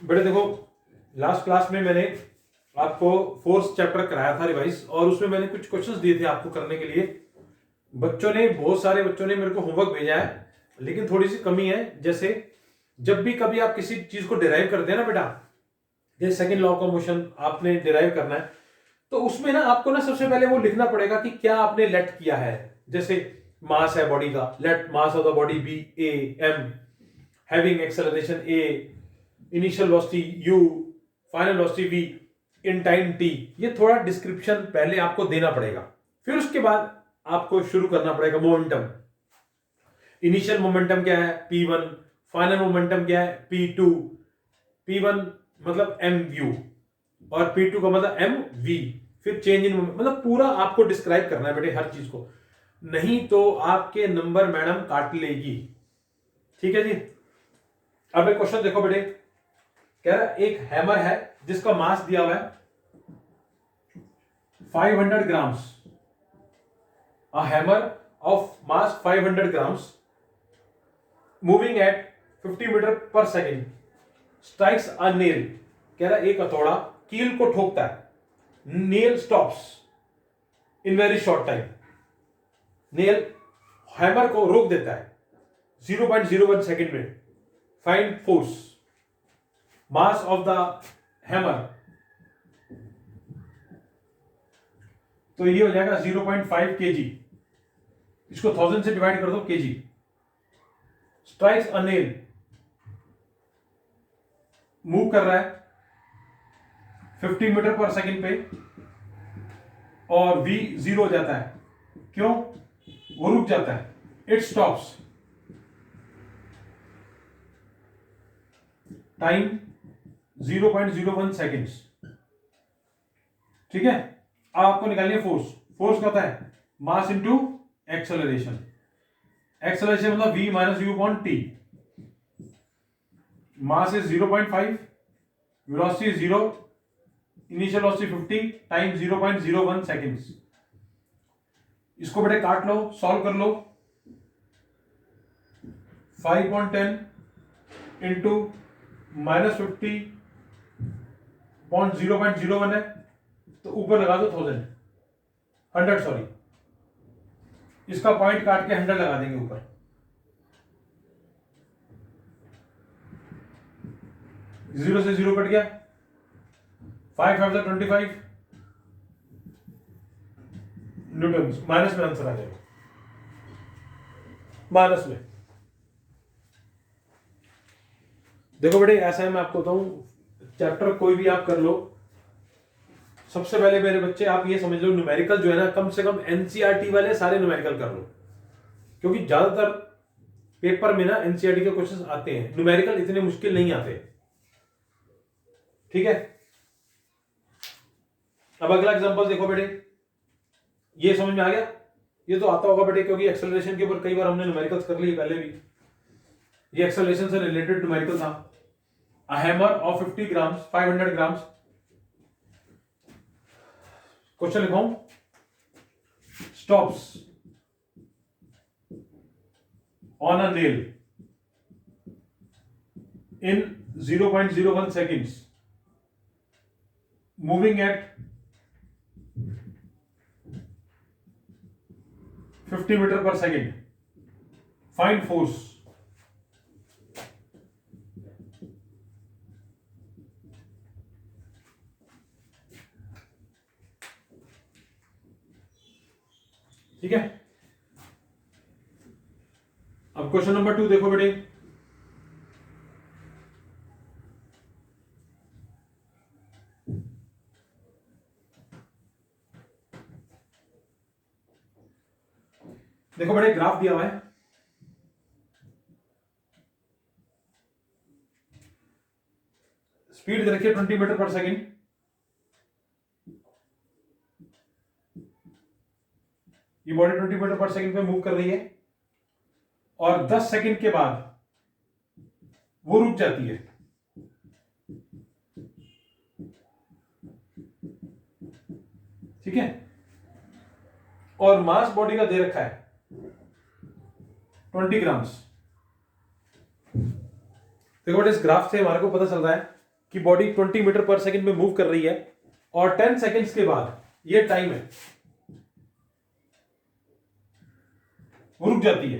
बेटे देखो, last class में मैंने आपको फोर्थ चैप्टर कराया था रिवाइज, और उसमें मैंने कुछ क्वेश्चंस दिए थे आपको करने के लिए। बहुत सारे बच्चों ने मेरे को होमवर्क भेजा है, लेकिन थोड़ी सी कमी है। जैसे जब भी कभी आप किसी चीज को डिराइव करते हैं ना बेटा, जैसे सेकंड लॉ ऑफ मोशन आपने डिराइव करना है, तो उसमें ना आपको ना सबसे पहले वो लिखना पड़ेगा कि क्या आपने लेट किया है। जैसे मास है बॉडी का, let mass of the body be a m, having acceleration a, initial velocity u, final velocity v, in time t. ये थोड़ा डिस्क्रिप्शन पहले आपको देना पड़ेगा, फिर उसके बाद आपको शुरू करना पड़ेगा। मोमेंटम, इनिशियल मोमेंटम क्या है P1, फाइनल मोमेंटम क्या है P2। P1 मतलब mv और P2 का मतलब mv। फिर चेंज इन मोमेंटम, मतलब पूरा आपको डिस्क्राइब करना है बेटे हर चीज को, नहीं तो आपके नंबर मैडम काट लेगी। ठीक है जी। अब एक क्वेश्चन देखो बेटे, कह रहा एक हैमर है जिसका मास दिया हुआ है 500 grams. A hammer of mass 500 grams moving at 50 metre per second strikes a nail. कह रहा एक हथौड़ा कील को ठोकता है, nail stops in very short time. Nail hammer को रोक देता है 0.01 सेकेंड में। Find force, mass of the hammer, तो ये हो जाएगा 0.5 kg। इसको 1000 से डिवाइड कर दो kg। Strikes a nail, move कर रहा है 50 मीटर पर सेकेंड पे, और v 0 हो जाता है। क्यों? वो रुक जाता है, इट स्टॉप्स। Time 0.01 seconds. ठीक है। अब आपको निकालनी है फोर्स। फोर्स क्या होता है? Mass into acceleration. एक्सेलरेशन मतलब v minus you upon T. Mass is 0.5, velocity 0, initial velocity 50, time 0.01 seconds. इसको बेटे काट लो, सॉल्व कर लो। 5.10 इंटू -50 पॉइंट 0.01 है, तो ऊपर लगा दो 100 सॉरी। इसका पॉइंट काट के 100 लगा देंगे ऊपर। जीरो से जीरो कट गया, 5 5 25 न्यूटन। माइनस में आंसर आ जाएगा, माइनस में। देखो बेटे ऐसा है, मैं आपको बताऊं, चैप्टर कोई भी आप कर लो, सबसे पहले मेरे बच्चे आप ये समझ लो, न्यूमेरिकल जो है ना, कम से कम एनसीईआरटी वाले सारे न्यूमेरिकल कर लो, क्योंकि ज्यादातर पेपर में ना एनसीईआरटी के क्वेश्चंस आते हैं, न्यूमेरिकल इतने मुश्किल नहीं आते। ठीक है। अब अगला एग्जांपल देखो बेटे, ये समझ में आ गया? ये तो आता होगा बेटे, क्योंकि एक्सेलरेशन के ऊपर कई बार हमने न्यूमेरिकल्स कर लिए पहले भी। ये एक्सेलरेशन से रिलेटेड न्यूमेरिकल था। A hammer of 50 grams 500 grams. Question लिखो, stops on a nail in 0.01 seconds, moving at 50 meter per second. Find force. ठीक है। अब क्वेश्चन नंबर 2 देखो बेटे, देखो बेटे ग्राफ दिया हुआ है, स्पीड दे रखी है 20 मीटर पर सेकेंड। ये बॉडी 20 मीटर पर सेकेंड पे मूव कर रही है, और 10 सेकेंड के बाद वो रुक जाती है। ठीक है। और मास बॉडी का दे रखा है 20 ग्राम्स। देखो बेटे इस ग्राफ से हमारे को पता चल रहा है कि बॉडी 20 मीटर पर सेकंड में मूव कर रही है और 10 सेकंड्स के बाद ये टाइम है वो रुक जाती है,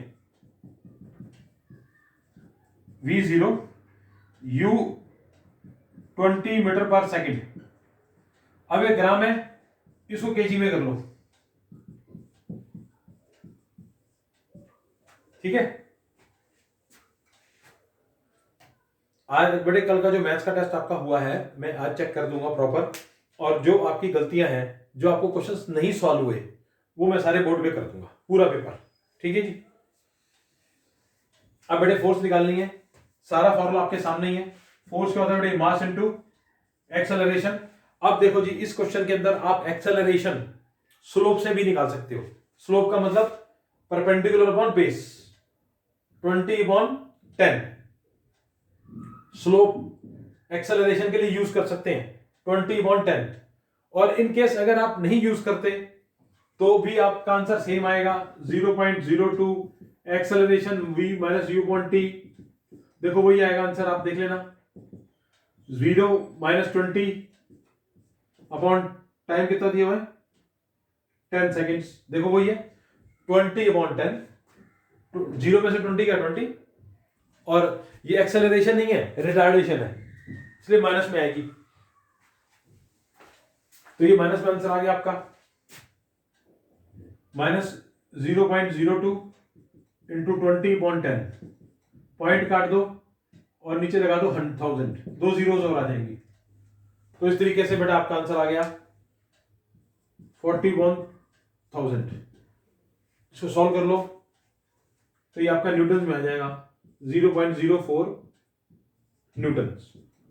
v0 u 20 मीटर पर सेकंड। अब ये ग्राम है, इसको केजी में कर लो, ठीक है। आज बड़े कल का जो मैथ्स का टेस्ट आपका हुआ है मैं आज चेक कर दूंगा प्रॉपर, और जो आपकी गलतियां हैं, जो आपको क्वेश्चंस नहीं सॉल्व हुए, वो मैं सारे बोर्ड पे कर दूंगा, पूरा पेपर, ठीक है जी। अब बेटे फोर्स निकालनी है, सारा फॉर्मूला आपके सामने ही है। फोर्स क्या होता है बेटे? Mass into acceleration. अब देखो जी, इस क्वेश्चन के अंदर आप एक्सेलरेशन स्लोप से भी निकाल सकते हो। स्लोप का मतलब perpendicular upon base, 20/10 slope acceleration के लिए यूज कर सकते हैं, 20/10। और इन केस अगर आप नहीं यूज करते तो भी आपका आंसर सेम आएगा, 0.02 acceleration v minus u upon t। देखो वही आएगा आंसर, आप देख लेना, 0 माइनस 20 अपॉन टाइम कितना दिया हुआ है 10 सेकेंड्स। देखो वही है 20/10, 0 में से 20 क्या 20, और ये एक्सेलरेशन नहीं है, रिटार्डेशन है, इसलिए माइनस में आएगी। तो ये माइनस में आंसर आ गया आपका, माइनस 0.02 इंटू 20/10, पॉइंट काट दो और नीचे लगा दो 1000, 2 जीरोस और आ जाएंगी। तो इस तरीके से बेटा आपका आंसर आ गया 41,000। इसको सॉल्व कर लो तो ये आपका न्यूटन में आ जाएगा, 0.04 न्यूटन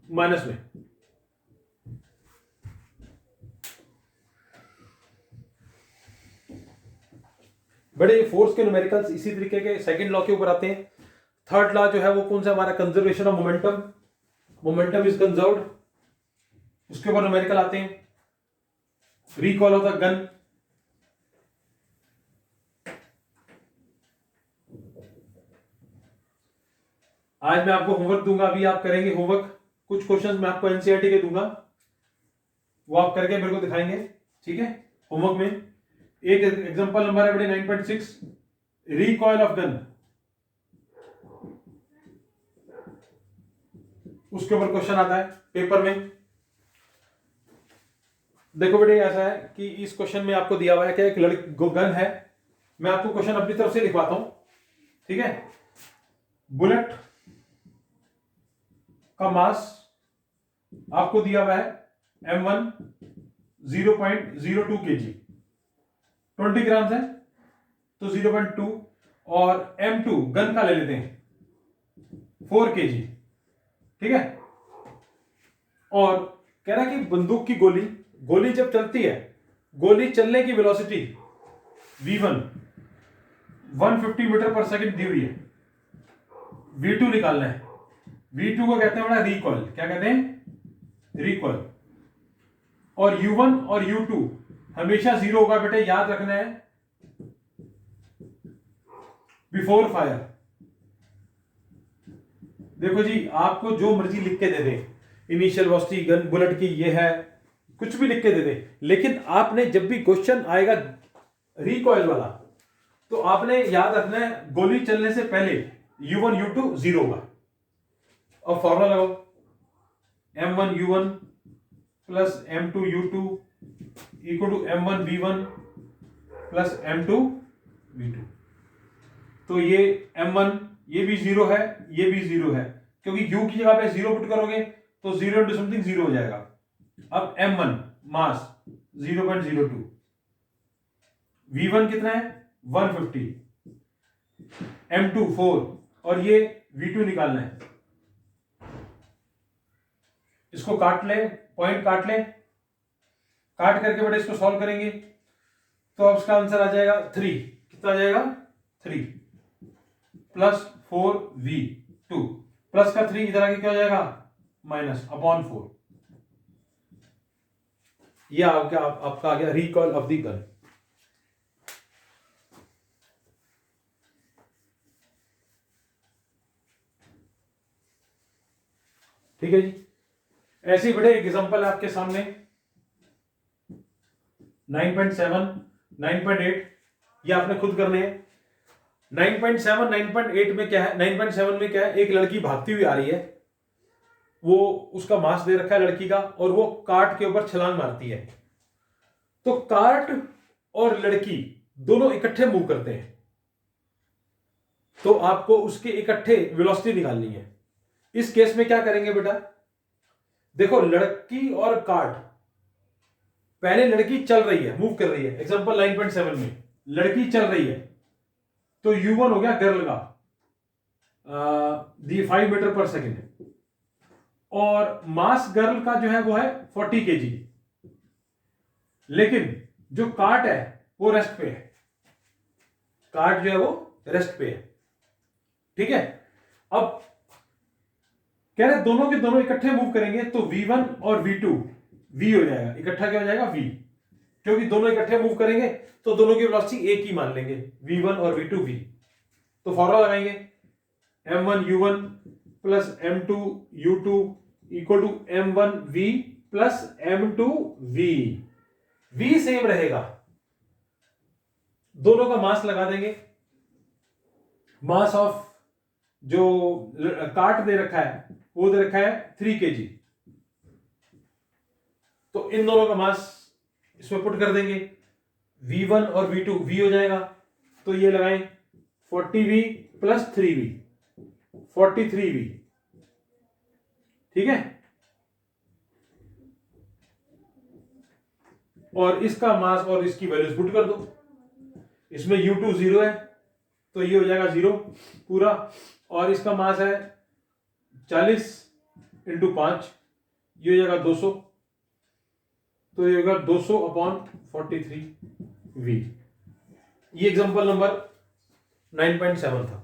माइनस में। बड़े फोर्स के न्यूमेरिकल्स इसी तरीके के सेकंड लॉ के ऊपर आते हैं। थर्ड लॉ जो है वो कौन सा हमारा? Conservation of momentum, momentum is conserved, उसके ऊपर न्यूमेरिकल आते हैं। रिकॉल ऑफ द गन, आज मैं आपको होमवर्क दूंगा, अभी आप करेंगे होमवर्क, कुछ क्वेश्चंस मैं आपको एनसीईआरटी के दूंगा, वो आप करके मेरे को दिखाएंगे, ठीक है। होमवर्क में एक एग्जांपल नंबर है बेटे 9.6, रिकॉइल ऑफ गन, उसके ऊपर क्वेश्चन आता है पेपर में। देखो बेटे ऐसा है कि इस क्वेश्चन में आपको दिया हुआ है कि एक लड़की गन है, मैं आपको क्वेश्चन अपनी तरफ से लिखवाता हूं, ठीक है। बुलेट का मास आपको दिया हुआ है m1 0.02 kg, 20 ग्राम है तो 0.2, और m2 गन का ले लेते हैं 4 kg, ठीक है। और कह रहा है कि बंदूक की गोली जब चलती है, गोली चलने की वेलोसिटी v1 150 मीटर पर सेकंड दी हुई है, v2 निकालना है। v2 को कहते हैं बड़ा रिकॉइल, क्या कहते हैं? रिकॉइल। और u1 और u2 हमेशा 0 होगा बेटे, याद रखना है, बिफोर फायर। देखो जी, आपको जो मर्जी लिख के दे दे, इनिशियल वेलोसिटी गन बुलेट की ये है, कुछ भी लिख के दे दे, लेकिन आपने जब भी क्वेश्चन आएगा रिकॉइल वाला, तो आपने याद रखना है गोली चलने से पहले u1 u2 0 होगा। अब फॉर्मूला लगाओ, m1 u1 plus m2 u2 equal to m1 v1 plus m2 v2। तो ये m1 ये भी 0 है, ये भी 0 है, क्योंकि u की जगह पे 0 पुट करोगे तो 0 इंटू समथिंग 0 हो जाएगा। अब m1 मास 0.02, v1 कितना है 150, m2 4, और ये v2 निकालना है। इसको काट ले, पॉइंट काट ले, काट करके बेटा इसको सॉल्व करेंगे तो अब इसका आंसर आ जाएगा 3। कितना आ जाएगा? 3 प्लस 4v2, प्लस का 3 इधर आके क्या हो जाएगा? Minus upon 4। ये आपका आ गया रिकॉइल ऑफ द गन। ठीक है जी। ऐसे बड़े एग्जांपल आपके सामने 9.7, 9.8 ये आपने खुद करने हैं। 9.7, 9.8 में क्या है, 9.7 में क्या है, एक लड़की भागती हुई आ रही है, वो उसका मास दे रखा है लड़की का, और वो कार्ट के ऊपर छलांग मारती है। तो कार्ट और लड़की दोनों इकट्ठे मूव करते हैं, तो आपको उसके इकट्ठे वेलोसिटी निकालनी है। इस केस में क्या करेंगे बेटा, देखो लड़की और कार्ट, पहले लड़की चल रही है, मूव कर रही है, एग्जांपल 9.7 में लड़की चल रही है, तो u1 हो गया गर्ल का 5 मीटर पर सेकेंड, और मास गर्ल का जो है वो है 40 kg, लेकिन जो कार्ट है वो रेस्ट पे है, कार्ट जो है वो रेस्ट पे है। ठीक है, अब कह रहे दोनों के दोनों इकट्ठे मूव करेंगे, तो v1 और v2 v हो जाएगा, इकट्ठा क्या हो जाएगा v, क्योंकि दोनों इकट्ठे मूव करेंगे तो दोनों की वेलोसिटी एक ही मान लेंगे, v1 और v2 v। तो फॉर्मूला लगाएंगे m1 u1 plus m2 u2 equal to m1 v plus m2 v। v same रहेगा, दोनों का मास लगा देंगे, मास ऑफ जो कार्ट दे रखा है वो दे रखा है 3 kg, तो इन दोनों का मास इसमें पुट कर देंगे, v1 और v2 v हो जाएगा, तो ये लगाएं 40v प्लस 3v 43v। ठीक है, और इसका मास और इसकी वैल्यूज पुट कर दो, इसमें u2 0 है तो ये हो जाएगा 0 पूरा, और इसका मास है 40 इंटू 5, ये हो जाएगा 200, तो ये होगा 200 अपॉन 43v। ये एग्जांपल नंबर 9.7 था।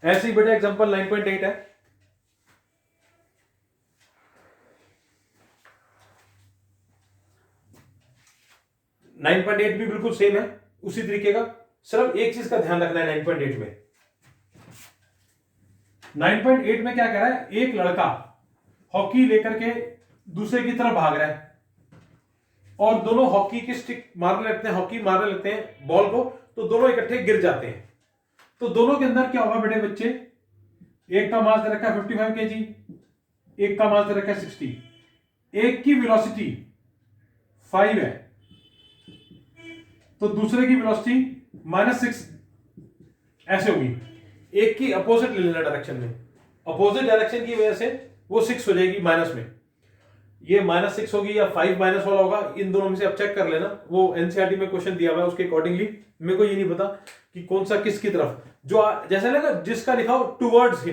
ऐसे ही बेटा एग्जांपल 9.8 है। 9.8 भी बिल्कुल सेम है, उसी तरीके का, सिर्फ एक चीज का ध्यान रखना है 9.8 में। 9.8 में क्या कह रहा है, एक लड़का हॉकी लेकर के दूसरे की तरफ भाग रहा है, और दोनों हॉकी की स्टिक मारने लगते हैं, हॉकी मारने लगते हैं बॉल को, तो दोनों इकट्ठे गिर जाते हैं। तो दोनों के अंदर क्या होगा बेटे बच्चे, एक का मास दे रखा है 55 kg, एक का मास दे रखा है 60, एक की वेलोसिटी 5 है, तो दूसरे की वेलोसिटी -6 ऐसे होगी। एक की अपोजिट ले लेना डायरेक्शन में, अपोजिट डायरेक्शन की वजह से वो 6 हो जाएगी माइनस में, ये -6 होगी या 5 माइनस वाला होगा, इन दोनों में से अब चेक कर लेना, वो एनसीईआरटी में क्वेश्चन दिया हुआ है उसके अकॉर्डिंगली। मेरे को ये नहीं पता कि कौन सा किसकी तरफ, जो जैसे लगा जिसका लिखा हो टुवर्ड्स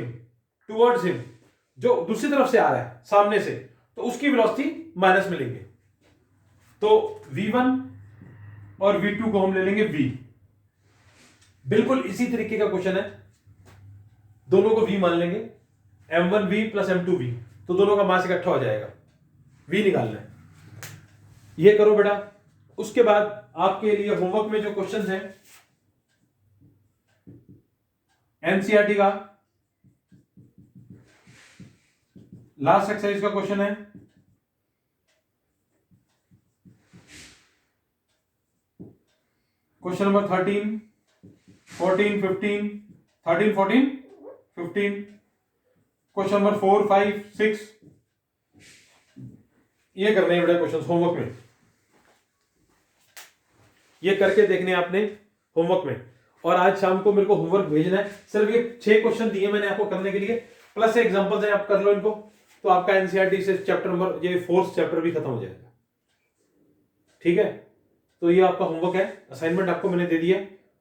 हिम, जो दूसरी तरफ से आ रहा है सामने से, तो उसकी वेलोसिटी माइनस में लेंगे, तो v1 और v2 को हम ले लेंगे v। बिल्कुल इसी तरीके का क्वेश्चन है, दोनों को v मान लेंगे, m1v प्लस m2v, तो दोनों का मास इकट्ठा हो जाएगा, v निकालना है। ये करो बेटा। उसके बाद आपके लिए होमवर्क में जो क्वेश्चंस हैं एनसीईआरटी का लास्ट एक्सरसाइज का क्वेश्चन है क्वेश्चन नंबर 13, 14, 15, 13, 14, 15, क्वेश्चन नंबर 4, 5, 6, ये करने हैं बेटा क्वेश्चन होमवर्क में, ये करके देखने हैं आपने होमवर्क में। और आज शाम को मेरे को होमवर्क भेजना है, सिर्फ ये 6 क्वेश्चन दिए मैंने आपको करने के लिए, प्लस एग्जांपल्स हैं, आप कर लो इनको, तो आपका एनसीईआरटी से चैप्टर नंबर ये 4th चैप्टर भी खत्म हो जाएगा। ठीक है, तो ये आपका होमवर्क है, असाइनमेंट आपको मैंने दे दिया,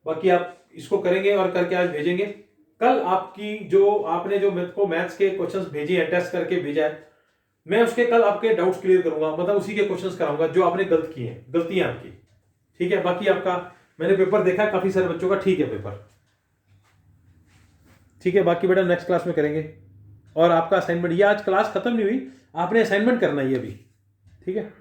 बाकी आप इसको करेंगे और करके आज भेजेंगे। कल आपकी जो आपने जो मेरे को मैथ्स के क्वेश्चंस भेजे हैं, टेस्ट करके भेजा है, मैं उसके कल आपके डाउट्स क्लियर करूंगा, मतलब उसी के क्वेश्चंस कराऊंगा जो आपने गलत किए हैं, गलतियां आपकी। ठीक है, बाकी आपका मैंने पेपर देखा काफी सारे बच्चों का ठीक है पेपर। ठीक है, बाकी बेटा नेक्स्ट क्लास में करेंगे। और आपका असाइनमेंट, ये आज क्लास खत्म नहीं हुई, आपने असाइनमेंट करना है ये भी। ठीक है।